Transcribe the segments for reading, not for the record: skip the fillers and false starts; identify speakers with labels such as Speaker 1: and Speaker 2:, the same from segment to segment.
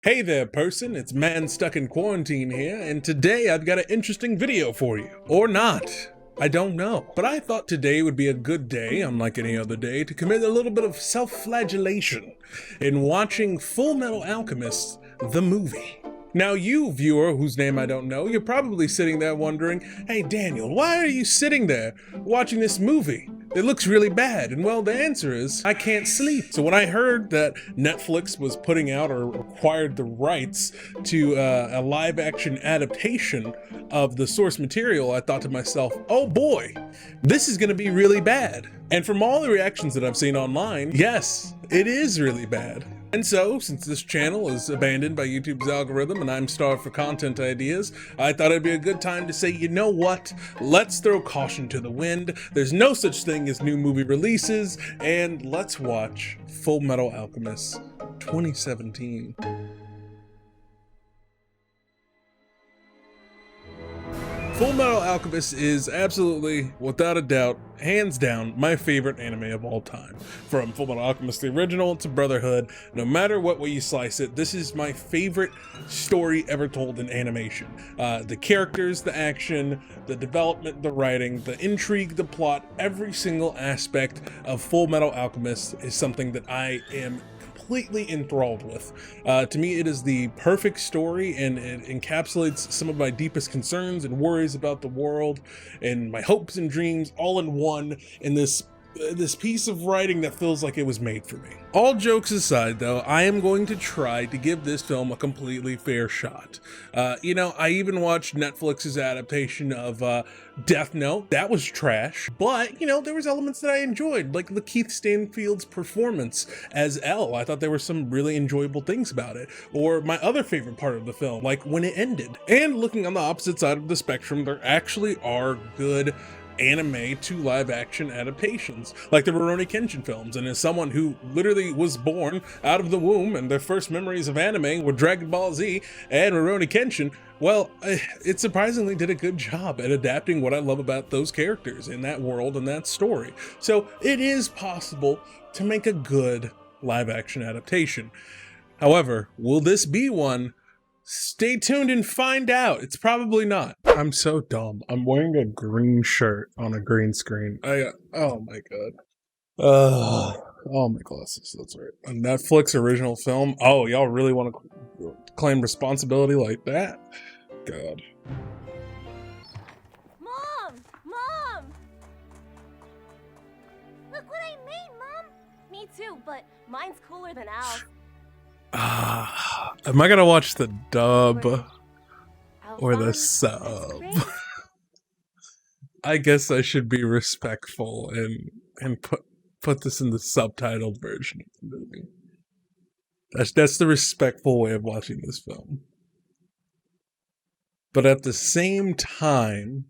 Speaker 1: Hey there, person. It's Man Stuck in Quarantine here, and today I've got an interesting video for you. Or not. I don't know. But I thought today would be a good day, unlike any other day, to commit a little bit of self-flagellation in watching Fullmetal Alchemist, the movie. Now you, viewer, whose name I don't know, you're probably sitting there wondering, hey Daniel, why are you sitting there watching this movie? It looks really bad. And well, the answer is, I can't sleep. So when I heard that Netflix was putting out or acquired the rights to a live action adaptation of the source material, I thought to myself, oh boy, this is gonna be really bad. And from all the reactions that I've seen online, yes, it is really bad. And so, since this channel is abandoned by YouTube's algorithm and I'm starved for content ideas, I thought it'd be a good time to say, you know what? Let's throw caution to the wind. There's no such thing as new movie releases, and let's watch Fullmetal Alchemist 2017. Fullmetal Alchemist is absolutely, without a doubt, hands down, my favorite anime of all time. From Fullmetal Alchemist the original to Brotherhood, no matter what way you slice it, this is my favorite story ever told in animation. The characters, the action, the development, the writing, the intrigue, the plot, every single aspect of Fullmetal Alchemist is something that I am completely enthralled with. To me, it is the perfect story, and it encapsulates some of my deepest concerns and worries about the world and my hopes and dreams all in one in this piece of writing that feels like it was made for me. All jokes aside, though, I am going to try to give this film a completely fair shot. I even watched Netflix's adaptation of Death Note. That was trash, but, there was elements that I enjoyed, like the Keith Stanfield's performance as L. I thought there were some really enjoyable things about it. Or my other favorite part of the film, like when it ended. And looking on the opposite side of the spectrum, there actually are good anime to live action adaptations, like the Rurouni Kenshin films. And as someone who literally was born out of the womb and their first memories of anime were Dragon Ball Z and Rurouni Kenshin, well, it surprisingly did a good job at adapting what I love about those characters in that world and that story. So it is possible to make a good live action adaptation. However, will this be one? Stay tuned and find out. It's probably not. I'm so dumb. I'm wearing a green shirt on a green screen. Oh my god. Oh, my glasses. That's right. A Netflix original film. Oh, y'all really want to claim responsibility like that? God.
Speaker 2: Mom! Look what I made, Mom! Me too, but mine's cooler than Al's.
Speaker 1: Am I gonna watch the dub or the sub? I guess I should be respectful and put this in the subtitled version of the movie. That's the respectful way of watching this film. But at the same time,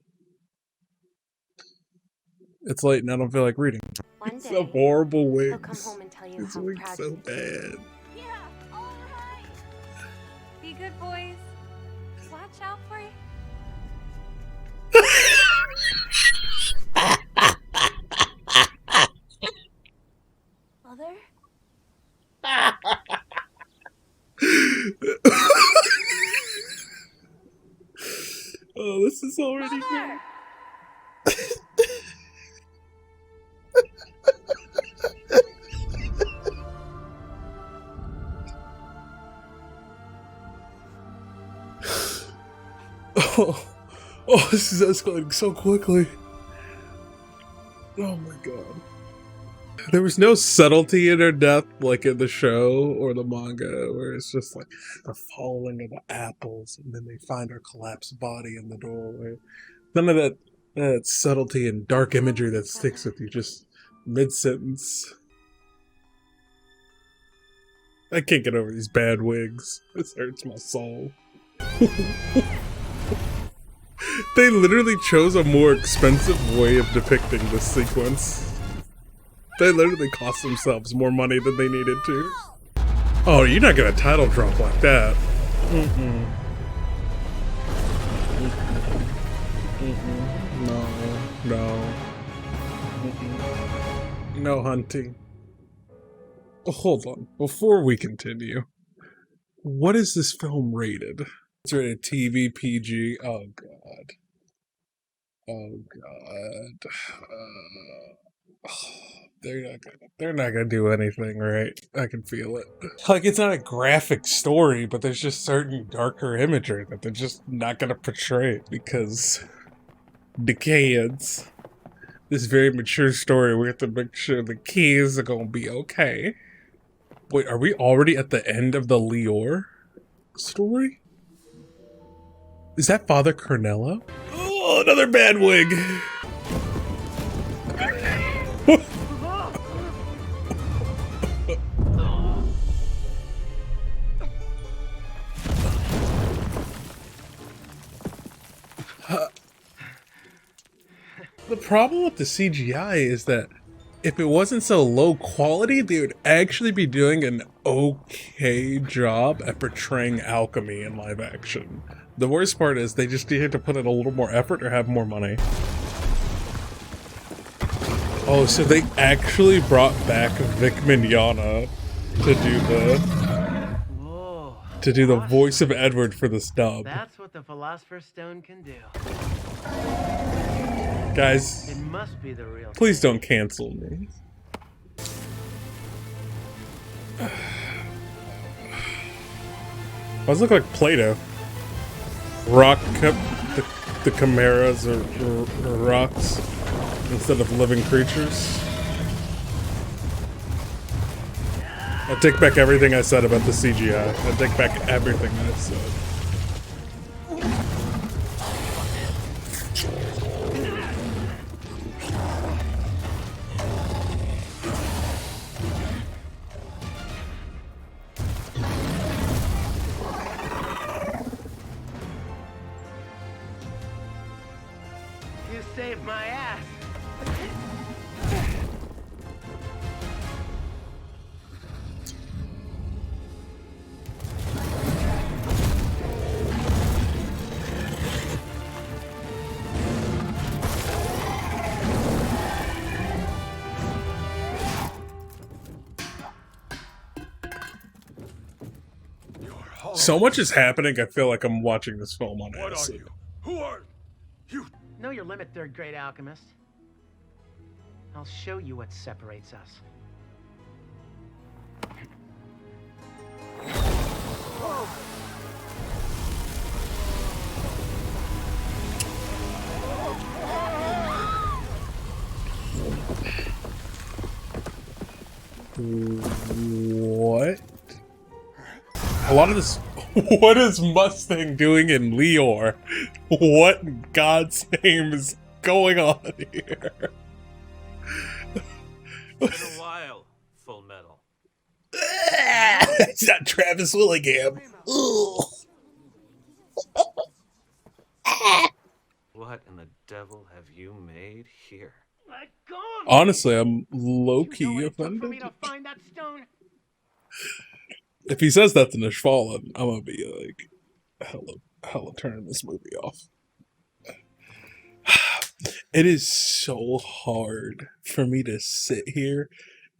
Speaker 1: it's late and I don't feel like reading. It's a horrible wigs.
Speaker 2: He'll come home and tell you
Speaker 1: His
Speaker 2: how
Speaker 1: wig's
Speaker 2: proud
Speaker 1: so
Speaker 2: he is.
Speaker 1: bad.
Speaker 2: Yeah, all right.
Speaker 3: Be good, boys. Watch out for you.
Speaker 2: Mother?
Speaker 1: Oh, this is already
Speaker 2: Mother!
Speaker 1: Oh, this is escalating so quickly. Oh my god. There was no subtlety in her death like in the show or the manga, where it's just like the falling of the apples and then they find her collapsed body in the doorway. None of that subtlety and dark imagery that sticks with you just mid-sentence. I can't get over these bad wigs. This hurts my soul. They literally chose a more expensive way of depicting this sequence. They literally cost themselves more money than they needed to. Oh, you're not gonna title drop like that. No. No hunting. Hold on. Before we continue, What is this film rated? It's rated TV PG. Oh god. Oh god. They're not gonna do anything right. I can feel it. Like, it's not a graphic story, but there's just certain darker imagery that they're just not gonna portray because the kids. This very mature story, we have to make sure the kids are gonna be okay. Wait, are we already at the end of the Lior story? Is that Father Cornello? Oh, another bad wig! The problem with the CGI is that if it wasn't so low quality, they would actually be doing an okay job at portraying alchemy in live action. The worst part is they just needed to put in a little more effort or have more money. Oh, so they actually brought back Vic Mignogna to do the voice of Edward for this dub.
Speaker 4: That's what the Philosopher's Stone can do.
Speaker 1: Guys,
Speaker 4: It must be the real
Speaker 1: please
Speaker 4: thing.
Speaker 1: don't cancel me. Those look like Play-Doh. The chimeras are rocks instead of living creatures. I take back everything I said about the CGI. I take back everything I said.
Speaker 4: You saved my ass.
Speaker 1: So much is happening, I feel like I'm watching this film on acid.
Speaker 5: Who are you?
Speaker 4: Know your limit, third grade alchemist. I'll show you what separates us.
Speaker 1: What? A lot of this. What is Mustang doing in Lior? What in God's name is going on here?
Speaker 5: Been a while, Fullmetal.
Speaker 1: It's not Travis Willingham.
Speaker 5: What in the devil have you made here?
Speaker 4: Let go of me.
Speaker 1: Honestly, I'm
Speaker 4: You know
Speaker 1: low-key
Speaker 4: what it took for me
Speaker 1: offended.
Speaker 4: to find that stone?
Speaker 1: If he says that to Nishvala, I'm gonna be like, hella turning this movie off. It is so hard for me to sit here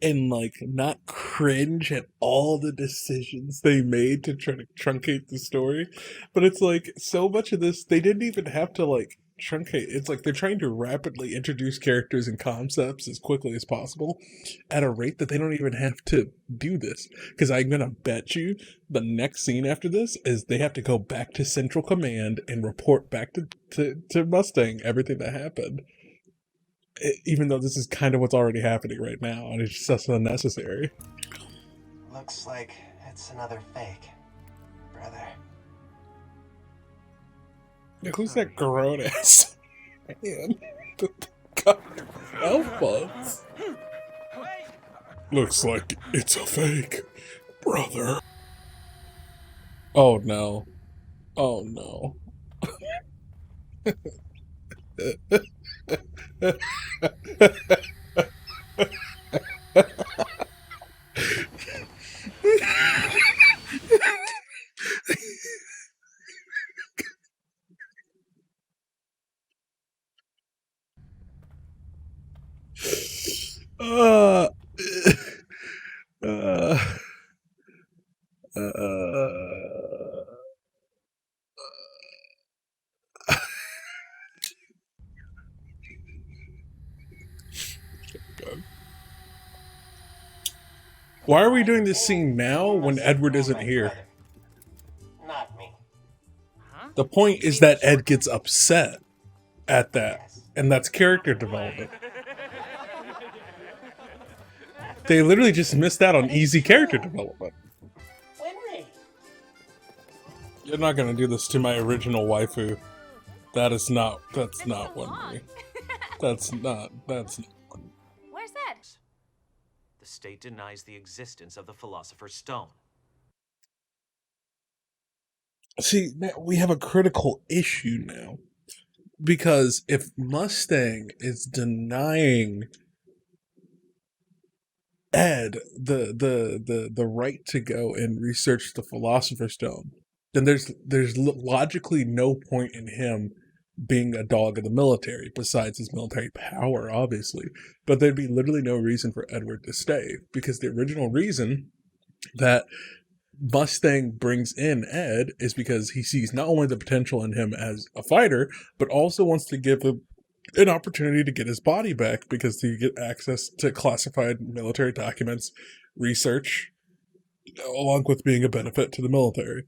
Speaker 1: and like not cringe at all the decisions they made to try to truncate the story. But it's like so much of this they didn't even have to like truncate. It's like they're trying to rapidly introduce characters and concepts as quickly as possible at a rate that they don't even have to do this. Because I'm gonna bet you the next scene after this is they have to go back to Central Command and report back to Mustang everything that happened. Even though this is kind of what's already happening right now, and it's just unnecessary.
Speaker 6: Looks like it's another fake, brother.
Speaker 1: Who's that grown ass man? God, Alphonse. Looks like it's a fake, brother. Oh no. Oh no. uh, uh, Why are we doing this scene now when Edward isn't here?
Speaker 6: Not me.
Speaker 4: Huh?
Speaker 1: The point
Speaker 4: You
Speaker 1: is
Speaker 4: mean
Speaker 1: that
Speaker 4: the
Speaker 1: Ed
Speaker 4: short
Speaker 1: gets
Speaker 4: guy?
Speaker 1: upset at that,
Speaker 6: Yes.
Speaker 1: and that's character development. They literally just missed out on easy character development.
Speaker 6: Winry.
Speaker 1: You're not gonna do this to my original waifu. That's not
Speaker 3: That's
Speaker 1: Winry.
Speaker 3: so long.
Speaker 1: That's not Winry.
Speaker 3: Where's that?
Speaker 5: The state denies the existence of the Philosopher's Stone.
Speaker 1: See, now we have a critical issue now. Because if Mustang is denying Ed the right to go and research the Philosopher's Stone, then there's logically no point in him being a dog of the military besides his military power, obviously. But there'd be literally no reason for Edward to stay, because the original reason that Mustang brings in Ed is because he sees not only the potential in him as a fighter, but also wants to give him an opportunity to get his body back, because you get access to classified military documents, research, along with being a benefit to the military.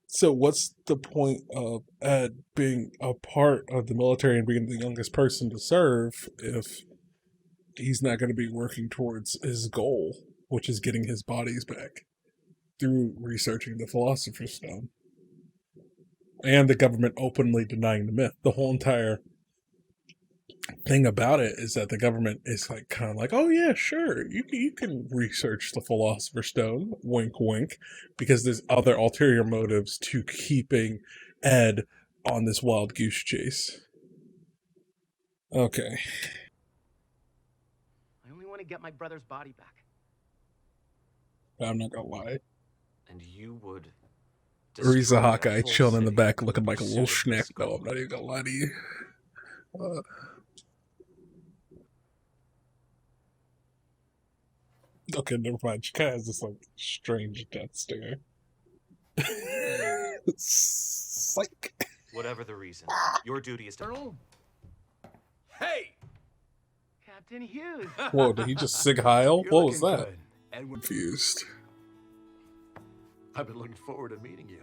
Speaker 1: So what's the point of Ed being a part of the military and being the youngest person to serve if he's not going to be working towards his goal, which is getting his bodies back through researching the Philosopher's Stone? And the government openly denying the myth. The whole entire thing about it is that the government is like kind of like, oh yeah, sure, you can research the Philosopher's Stone, wink wink, because there's other ulterior motives to keeping Ed on this wild goose chase. Okay.
Speaker 4: I only want to get my brother's body back.
Speaker 1: I'm not gonna lie.
Speaker 5: And you would
Speaker 1: Risa
Speaker 5: destroy a
Speaker 1: Hawkeye
Speaker 5: whole
Speaker 1: chilling in the
Speaker 5: city
Speaker 1: back
Speaker 5: in
Speaker 1: looking like a little
Speaker 5: pursuit of
Speaker 1: schneck
Speaker 5: this
Speaker 1: though,
Speaker 5: goal.
Speaker 1: I'm not even gonna lie to you. Okay, never mind. She kind of has this like strange death stare. Psych.
Speaker 5: Whatever the reason, your duty is to...
Speaker 4: Colonel?
Speaker 7: Hey!
Speaker 4: Captain Hughes.
Speaker 1: Whoa, did he just sig Heil?
Speaker 7: You're
Speaker 1: What was
Speaker 7: looking
Speaker 1: that?
Speaker 7: good. Edward,
Speaker 1: Confused.
Speaker 7: I've been looking forward to meeting you.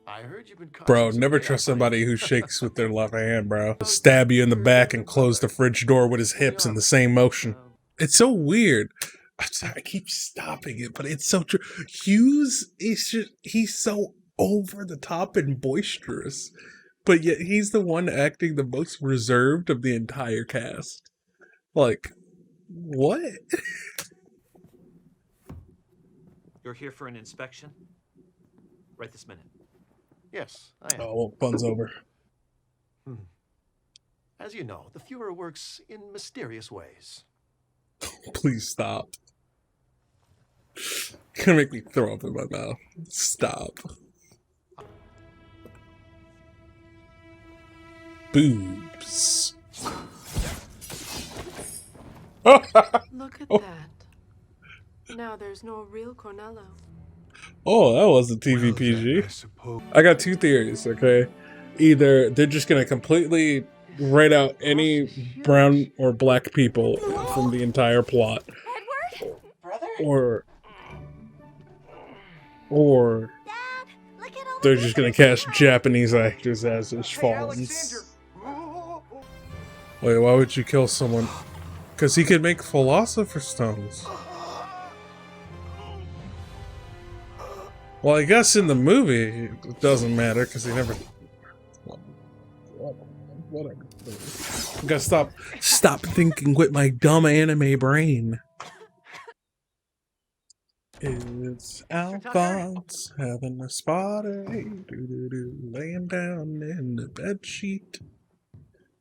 Speaker 7: I heard you've been
Speaker 1: Bro,
Speaker 7: causing some
Speaker 1: never
Speaker 7: chaos
Speaker 1: trust
Speaker 7: on
Speaker 1: somebody
Speaker 7: your-
Speaker 1: who shakes with their left hand, bro. Stab you in the back and close the fridge door with his hips in the same motion. It's so weird. I'm sorry, I keep stopping it, but it's so true. Hughes is just, he's so over the top and boisterous, but yet he's the one acting the most reserved of the entire cast. Like, what?
Speaker 5: You're here for an inspection? Right this minute.
Speaker 7: Yes, I am.
Speaker 1: Oh, fun's over.
Speaker 7: As you know, the Fuhrer works in mysterious ways.
Speaker 1: Please stop. You're gonna make me throw up in my mouth. Stop. Boobs.
Speaker 8: Look at that. Now there's no real Cornello.
Speaker 1: Oh, that wasn't TVPG. I got two theories, okay? Either they're just gonna completely write out any brown or black people from the entire plot,
Speaker 2: Edward?
Speaker 6: Brother?
Speaker 1: or
Speaker 2: Dad, look at all
Speaker 1: they're
Speaker 2: the
Speaker 1: just gonna
Speaker 2: pictures
Speaker 1: cast
Speaker 2: I have.
Speaker 1: Japanese actors as his
Speaker 4: Hey,
Speaker 1: fawns.
Speaker 4: Alexander.
Speaker 1: Wait, why would you kill someone? Because he could make Philosopher's Stones. Well, I guess in the movie it doesn't matter because he never. Whatever. I gotta stop thinking with my dumb anime brain. It's Alphonse having a spotty, laying down in the bed sheet.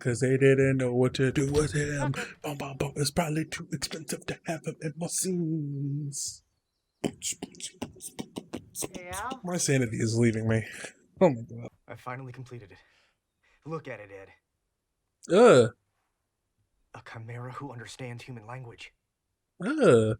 Speaker 1: Cause they didn't know what to do with him. Bum, bum, bum. It's probably too expensive to have him in my scenes.
Speaker 4: Hey, Al.
Speaker 1: My sanity is leaving me. Oh my god.
Speaker 4: I finally completed it. Look at it, Ed.
Speaker 1: Ugh.
Speaker 4: A chimera who understands human language.
Speaker 1: Ugh.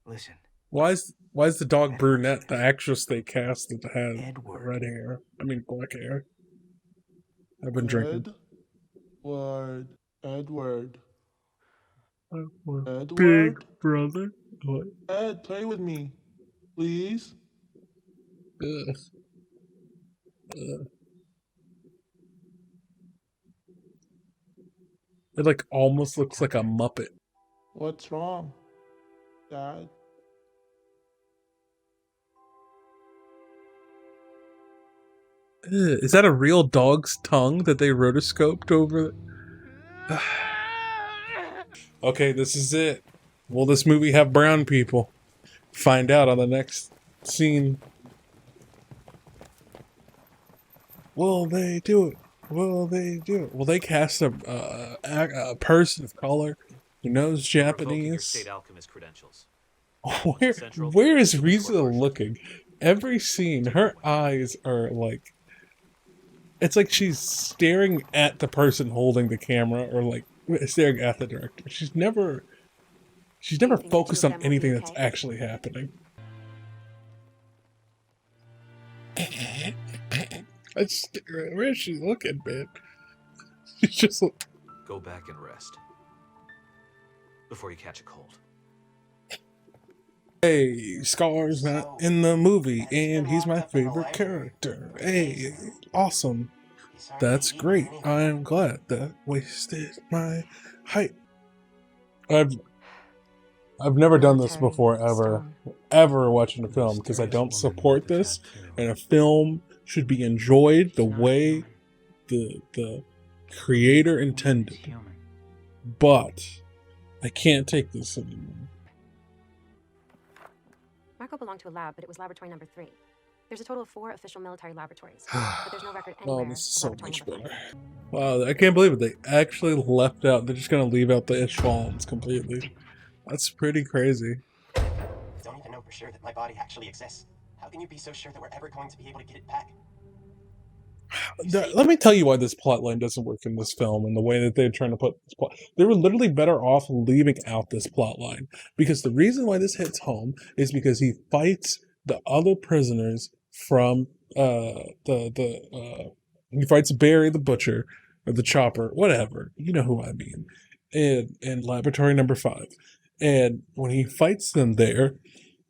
Speaker 4: Listen,
Speaker 1: Why is the dog brunette the actress they cast that had
Speaker 4: Edward.
Speaker 1: red hair? I mean black hair. I've been drinking.
Speaker 9: Edward.
Speaker 1: Big brother. What?
Speaker 9: Ed, play with me, please.
Speaker 1: Ugh. Ugh. It like almost looks like a Muppet.
Speaker 9: What's wrong, Dad?
Speaker 1: Is that a real dog's tongue that they rotoscoped over? Okay, this is it. Will this movie have brown people? Find out on the next scene. Will they do it? Will they do it? Will they cast a person of color who knows
Speaker 5: You're revoking your
Speaker 1: Japanese?
Speaker 5: state alchemist credentials.
Speaker 1: Where is Riza looking? Every scene, her eyes are like, it's like she's staring at the person holding the camera, or like staring at the director. She's never focused on anything that's actually happening. Where is she looking, man? She's just like,
Speaker 5: Go back and rest before you catch a cold.
Speaker 1: hey, Scar's not in the movie, and he's my favorite character. Hey, awesome. That's great. I'm glad that wasted my hype. I've never done this before, ever watching a film, because I don't support this, and a film should be enjoyed the way the creator intended. But I can't take this anymore.
Speaker 10: Marco belonged to a lab, but it was laboratory number 3. There's a total of 4 official military laboratories, but there's no record anywhere
Speaker 1: Oh, this is
Speaker 10: of
Speaker 1: so
Speaker 10: laboratory
Speaker 1: much
Speaker 10: number
Speaker 1: better.
Speaker 10: 5.
Speaker 1: Wow, I can't believe it. They actually left out. They're just gonna leave out the echelons completely. That's pretty crazy.
Speaker 6: You don't even know for sure that my body actually exists. How can you be so sure that we're ever going to be able to get it back?
Speaker 1: Let me tell you why this plotline doesn't work in this film and the way that they're trying to put this plot. They were literally better off leaving out this plotline, because the reason why this hits home is because he fights the other prisoners from he fights Barry the butcher, or the chopper, whatever, you know who I mean, in laboratory number 5. And when he fights them there,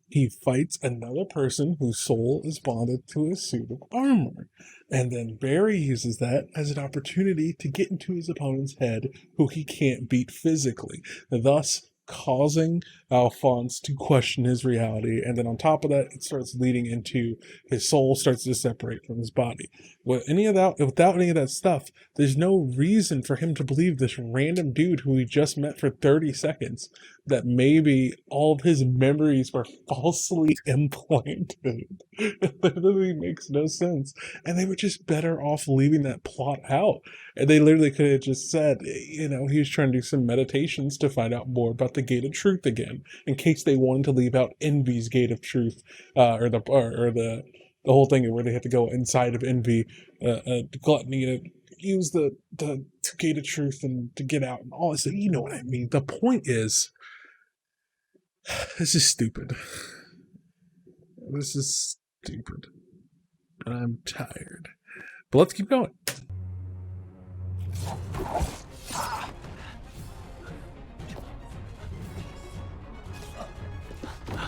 Speaker 1: he fights another person whose soul is bonded to a suit of armor. And then Barry uses that as an opportunity to get into his opponent's head, who he can't beat physically, thus causing Alphonse to question his reality. And then on top of that, it starts leading into his soul starts to separate from his body. Without any of that stuff, there's no reason for him to believe this random dude who he just met for 30 seconds that maybe all of his memories were falsely implanted. It literally makes no sense. And they were just better off leaving that plot out. And they literally could have just said, he was trying to do some meditations to find out more about the Gate of Truth again, in case they wanted to leave out Envy's Gate of Truth, or the whole thing where they have to go inside of Envy, Gluttony, to use the Gate of Truth and to get out and all this. You know what I mean? The point is, this is stupid. This is stupid. I'm tired. But let's keep going.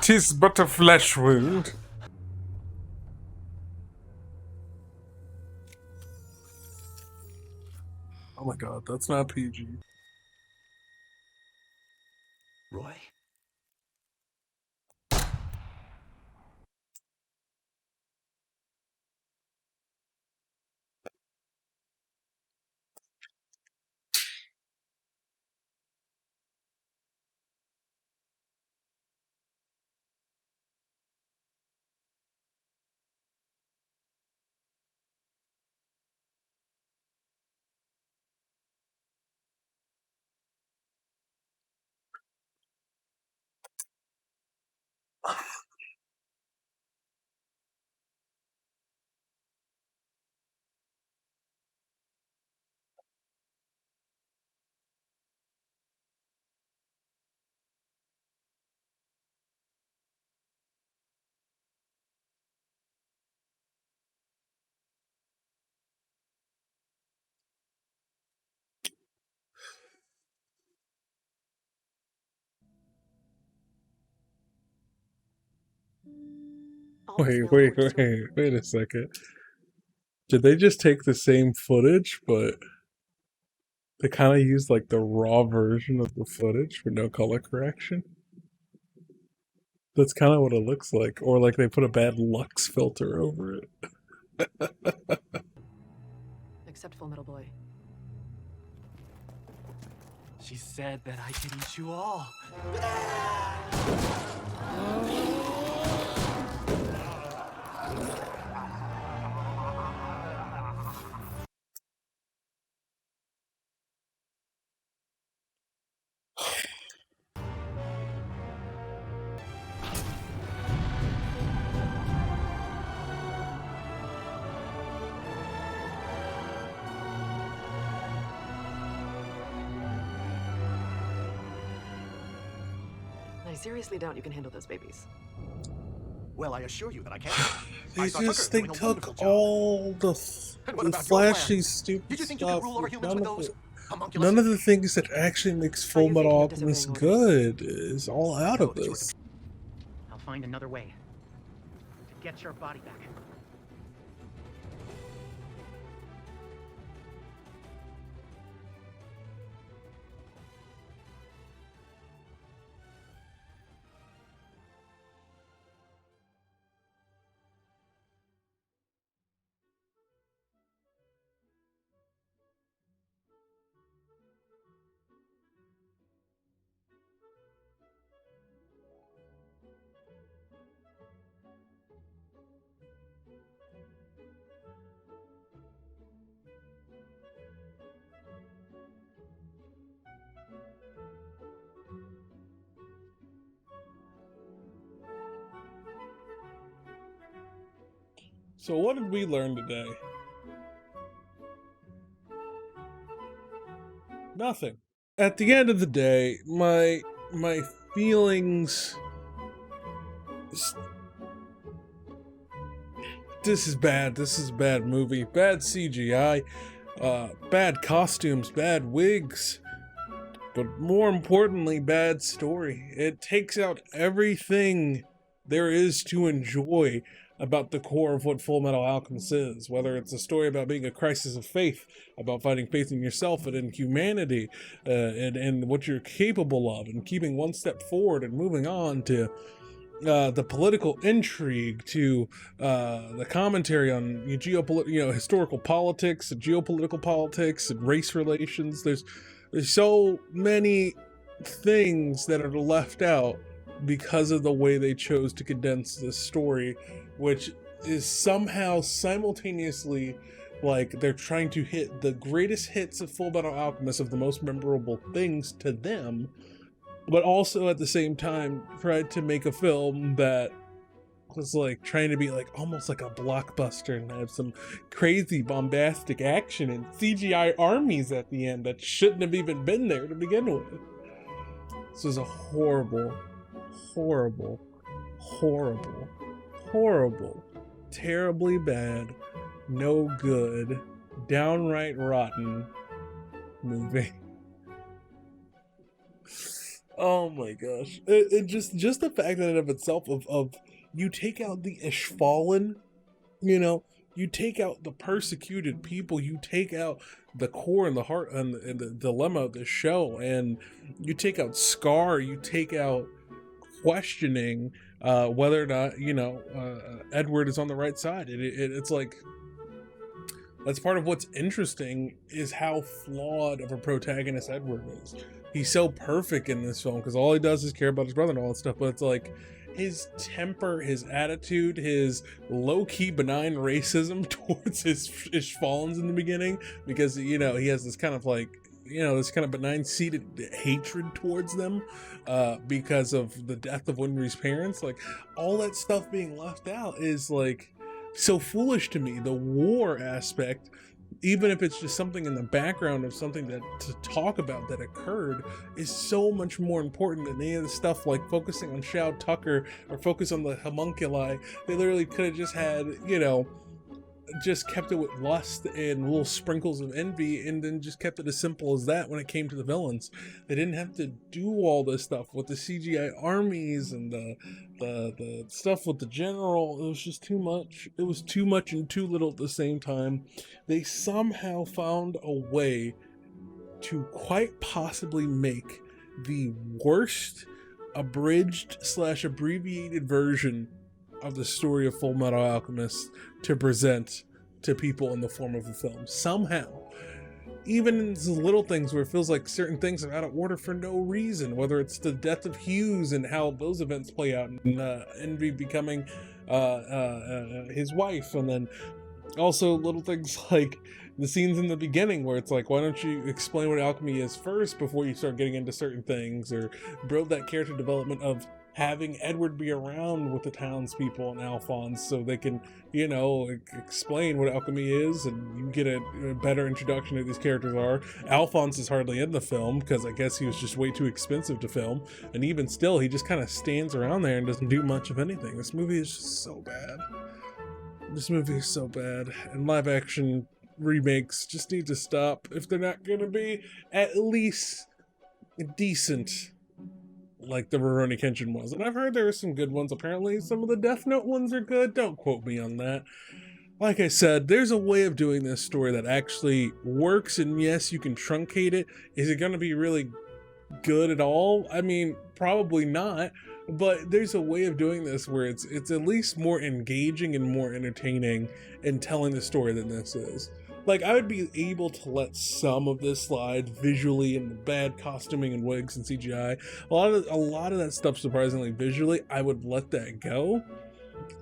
Speaker 1: "'Tis but a flesh wound." Oh my god, that's not PG.
Speaker 7: Roy?
Speaker 1: Wait a second. Did they just take the same footage, but they kind of used like the raw version of the footage for no color correction? That's kind of what it looks like. Or like they put a bad lux filter over it.
Speaker 8: Except Fullmetal Boy.
Speaker 11: She said that I could eat you all.
Speaker 8: I seriously doubt you can handle those babies.
Speaker 7: Well, I assure you that I can.
Speaker 1: They took all the flashy, stupid
Speaker 7: Did you think
Speaker 1: stuff.
Speaker 7: you could rule over humans with those homunculus?
Speaker 1: None of the things that actually makes
Speaker 8: How you thinking
Speaker 1: Fullmetal
Speaker 8: of
Speaker 1: Alchemist
Speaker 8: disobeying
Speaker 1: good is all out of this.
Speaker 4: I'll find another way to get your body back.
Speaker 1: So what did we learn today? Nothing. At the end of the day, my feelings. This is bad. This is a bad movie. Bad CGI. Bad costumes. Bad wigs. But more importantly, bad story. It takes out everything there is to enjoy about the core of what Fullmetal Alchemist is, whether it's a story about being a crisis of faith, about finding faith in yourself and in humanity, and what you're capable of, and keeping one step forward and moving on, to the political intrigue, to the commentary on historical politics, and geopolitical politics, and race relations. There's so many things that are left out because of the way they chose to condense this story, which is somehow simultaneously like they're trying to hit the greatest hits of Fullmetal Alchemist, of the most memorable things to them, but also at the same time tried to make a film that was like trying to be like almost like a blockbuster and have some crazy bombastic action and CGI armies at the end that shouldn't have even been there to begin with. This was a horrible, terribly bad, no good, downright rotten movie. Oh my gosh. It just the fact that of itself of you take out the Ishfallen, you take out the persecuted people, you take out the core and the heart and the dilemma of this show, and you take out Scar, you take out questioning whether or not Edward is on the right side. It's like that's part of what's interesting, is how flawed of a protagonist Edward is. He's so perfect in this film because all he does is care about his brother and all that stuff, but it's like his temper, his attitude, his low-key benign racism towards his Ishfallens in the beginning, because he has this kind of like this kind of benign seated hatred towards them because of the death of Winry's parents. Like, all that stuff being left out is like so foolish to me. The war aspect, even if it's just something in the background of something that to talk about that occurred, is so much more important than any of the stuff like focusing on Shao Tucker or focus on the homunculi. They literally could have just had just kept it with lust and little sprinkles of envy, and then just kept it as simple as that when it came to the villains. They didn't have to do all this stuff with the CGI armies and the stuff with the general. It was just too much. It was too much and too little at the same time. They somehow found a way to quite possibly make the worst abridged / abbreviated version of the story of Fullmetal Alchemist to present to people in the form of a film. Somehow, even in the little things where it feels like certain things are out of order for no reason, whether it's the death of Hughes and how those events play out, and Envy becoming his wife, and then also little things like the scenes in the beginning where it's like, why don't you explain what alchemy is first before you start getting into certain things, or build that character development of having Edward be around with the townspeople and Alphonse so they can, you know, explain what alchemy is, and you get a better introduction to these characters are. Alphonse is hardly in the film because I guess he was just way too expensive to film, and even still, he just kind of stands around there and doesn't do much of anything. This movie is just so bad. This movie is so bad, and live action remakes just need to stop if they're not going to be at least decent like the Rurouni Kenshin was. And I've heard there are some good ones. Apparently some of the Death Note ones are good. Don't quote me on that. Like I said, there's a way of doing this story that actually works, and yes, you can truncate it. Is it going to be really good at all? I mean, probably not, but there's a way of doing this where it's at least more engaging and more entertaining in telling the story than this is. Like, I would be able to let some of this slide visually, and the bad costuming and wigs and CGI. A lot of that stuff, surprisingly, visually, I would let that go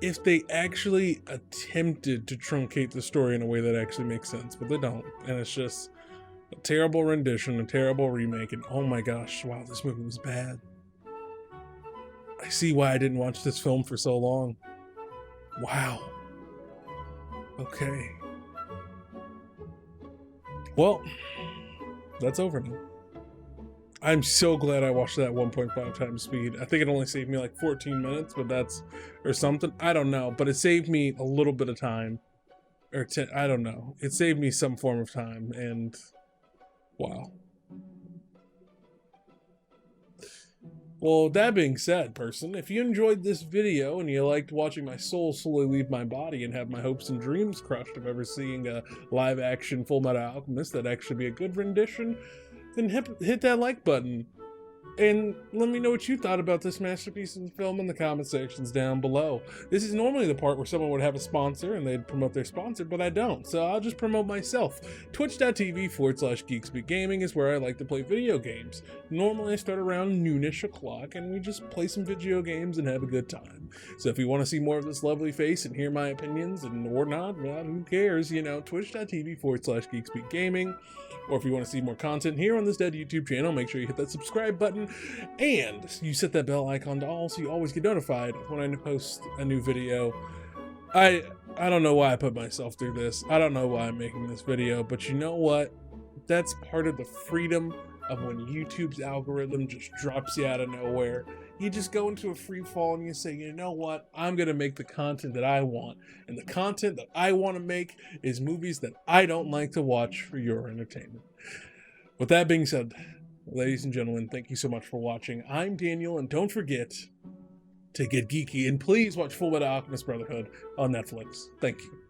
Speaker 1: if they actually attempted to truncate the story in a way that actually makes sense, but they don't. And it's just a terrible rendition, a terrible remake, and oh my gosh, wow, this movie was bad. I see why I didn't watch this film for so long. Wow. Okay. Well, that's over now. I'm so glad I watched that 1.5 times speed. I think it only saved me like 14 minutes, but that's, or something. I don't know, but it saved me a little bit of time. Or I don't know. It saved me some form of time, and wow. Well, that being said, person, if you enjoyed this video and you liked watching my soul slowly leave my body and have my hopes and dreams crushed of ever seeing a live-action Fullmetal Alchemist that'd actually be a good rendition, then hit that like button. And let me know what you thought about this masterpiece in film in the comment sections down below. This is normally the part where someone would have a sponsor and they'd promote their sponsor, but I don't, so I'll just promote myself. Twitch.tv/GeekSpeakGaming is where I like to play video games. Normally I start around noonish o'clock and we just play some video games and have a good time. So if you want to see more of this lovely face and hear my opinions and or not, well, who cares, you know, twitch.tv/GeekSpeakGaming. Or if you want to see more content here on this dead YouTube channel, make sure you hit that subscribe button and you set that bell icon to all so you always get notified when I post a new video. I don't know why I put myself through this. I don't know why I'm making this video, but you know what? That's part of the freedom of when YouTube's algorithm just drops you out of nowhere. You just go into a free fall and you say, you know what? I'm going to make the content that I want. And the content that I want to make is movies that I don't like to watch for your entertainment. With that being said, ladies and gentlemen, thank you so much for watching. I'm Daniel, and don't forget to get geeky. And please watch Fullmetal Alchemist Brotherhood on Netflix. Thank you.